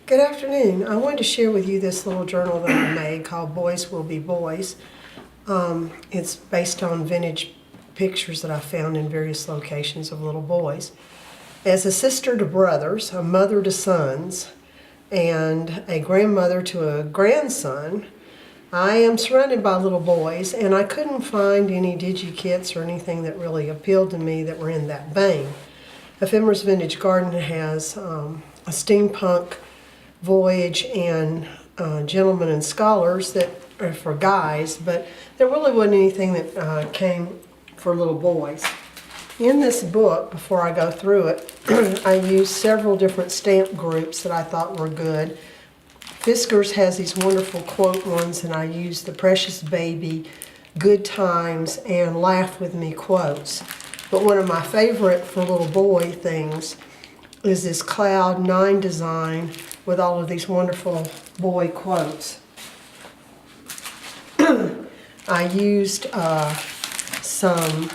Good afternoon. I wanted to share with you this little journal that I made called Boys Will Be Boys. It's based on vintage pictures that I found in various locations of little boys. As a sister to brothers, a mother to sons, and a grandmother to a grandson, I am surrounded by little boys, and I couldn't find any digi-kits or anything that really appealed to me that were in that vein. Ephemeris Vintage Garden has a steampunk voyage and gentlemen and scholars that are for guys, but there really wasn't anything that came for little boys. In this book, before I go through it, I used several different stamp groups that I thought were good. Fiskars has these wonderful quote ones, and I used the Precious Baby, Good Times, and Laugh With Me quotes. But one of my favorite for little boy things is this Cloud 9 design with all of these wonderful boy quotes. I used some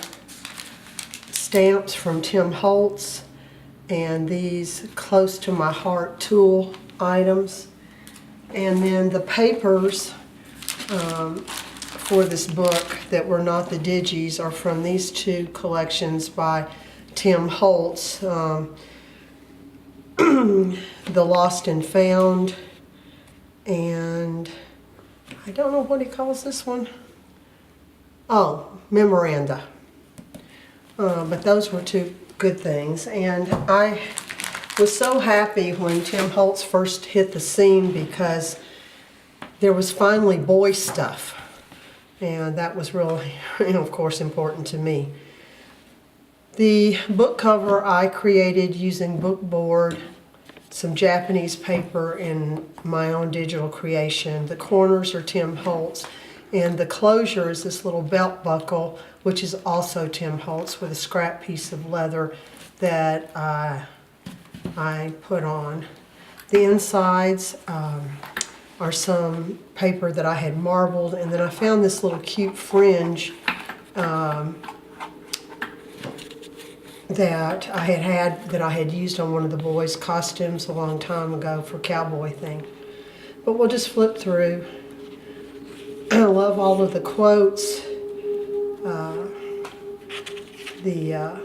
stamps from Tim Holtz and these close to my heart tool items. And then the papers for this book that were not the digis are from these two collections by Tim Holtz. The Lost and Found, and I don't know what he calls this one. Oh, Memoranda. But those were two good things, and I was so happy when Tim Holtz first hit the scene because there was finally boy stuff, and that was really, of course, important to me. The book cover I created using bookboard, some Japanese paper, and my own digital creation. The corners are Tim Holtz, and the closure is this little belt buckle, which is also Tim Holtz, with a scrap piece of leather that I put on. The insides are some paper that I had marbled, and then I found this little cute fringe that I had used on one of the boys' costumes a long time ago for cowboy thing. But we'll just flip through. I love all of the quotes. The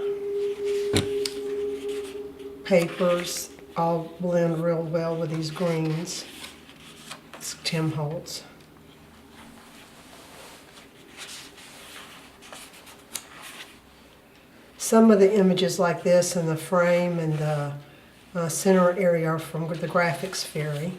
papers all blend real well with these greens. It's Tim Holtz. Some of the images like this in the frame and the center area are from the Graphics Fairy.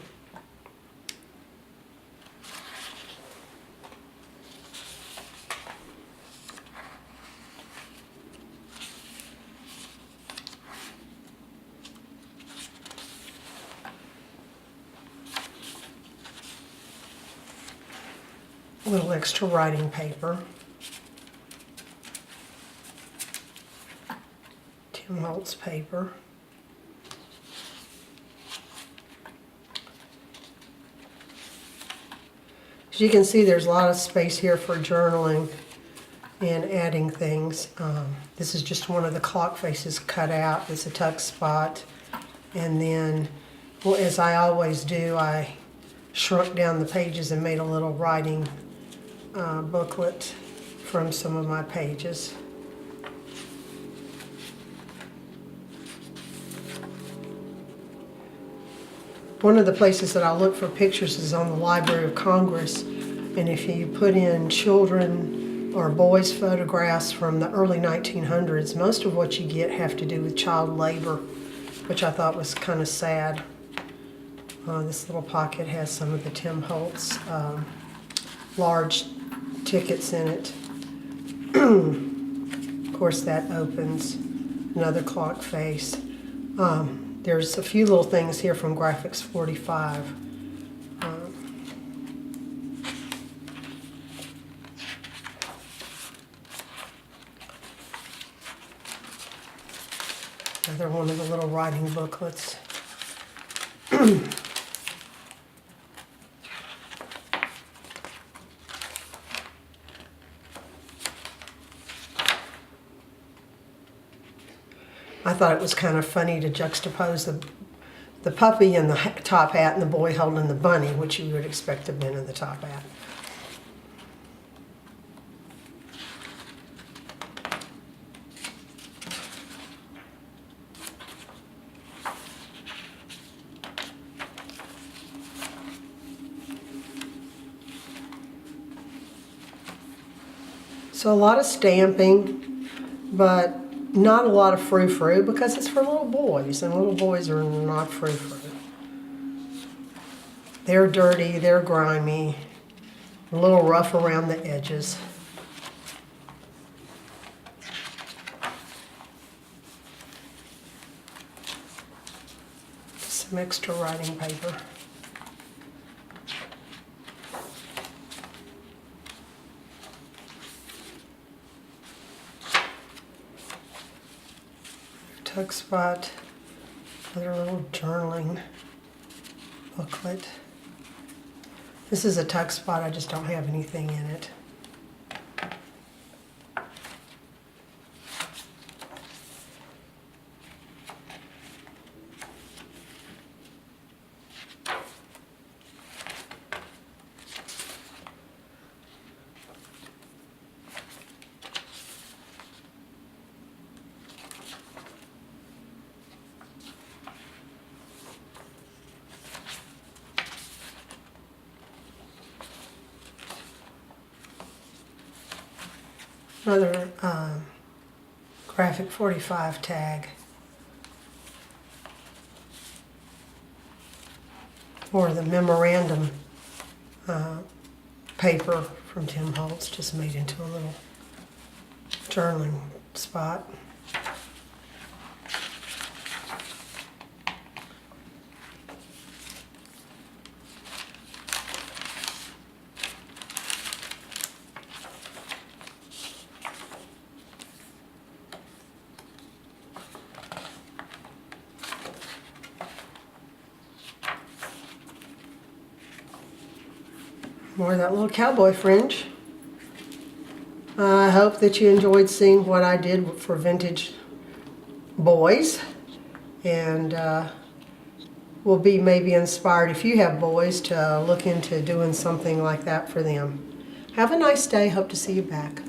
A little extra writing paper. Tim Holtz paper. As you can see, there's a lot of space here for journaling and adding things. This is just one of the clock faces cut out. It's a tuck spot. And then, well, as I always do, I shrunk down the pages and made a little writing booklet from some of my pages. One of the places that I look for pictures is on the Library of Congress, and if you put in children or boys photographs from the early 1900s, most of what you get have to do with child labor, which I thought was kind of sad. This little pocket has some of the Tim Holtz large tickets in it. Of course, that opens. Another clock face. There's a few little things here from Graphics 45. Another one of the little writing booklets. I thought it was kind of funny to juxtapose the puppy in the top hat and the boy holding the bunny, which you would expect to have been in the top hat. So a lot of stamping, but not a lot of frou-frou because it's for little boys, and little boys are not frou-frou. They're dirty, they're grimy, a little rough around the edges. Some extra writing paper. Tuck spot, another little journaling booklet. This is a tuck spot, I just don't have anything in it. Another graphic 45 tag, or the memorandum paper from Tim Holtz, just made into a little journaling spot. More of that little cowboy fringe. I hope that you enjoyed seeing what I did for vintage boys, and will be maybe inspired, if you have boys, to look into doing something like that for them. Have a nice day. Hope to see you back.